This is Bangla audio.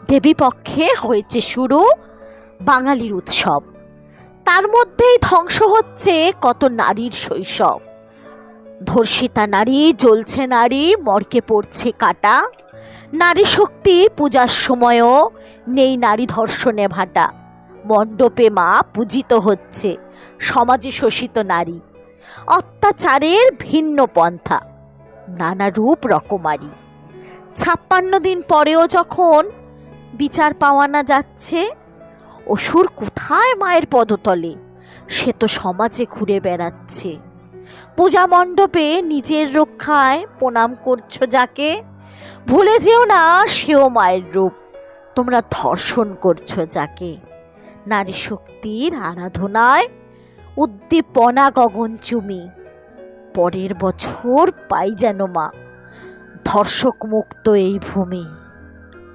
দেবীপক্ষে হয়েছে শুরু বাঙালির উৎসব। তার মধ্যেই ধ্বংস হচ্ছে কত নারীর শৈশব। ধর্ষিতা নারী, জ্বলছে নারী, মরকে পড়ছে কাটা। নারী শক্তি পূজার সময়ও নেই নারী ধর্ষণে ভাটা। মণ্ডপে মা পূজিত হচ্ছে, সমাজে শোষিত নারী। অত্যাচারের ভিন্ন পন্থা, নানা রূপ রকমারি। 56 দিন পরেও যখন বিচার পাওয়া না যাচ্ছে, অসুর কোথায় মায়ের পদতলে, সে তো সমাজে ঘুরে বেড়াচ্ছে। পূজা মণ্ডপে নিজের রক্ষায় প্রণাম করছো যাকে, ভুলে যেও না সেও মায়ের রূপ, তোমরা ধর্ষণ করছো যাকে। নারী শক্তির আরাধনায় উদ্দীপনা গগনচুমি, পরের বছর পাই যেন মা ধর্ষক মুক্ত এই ভূমি।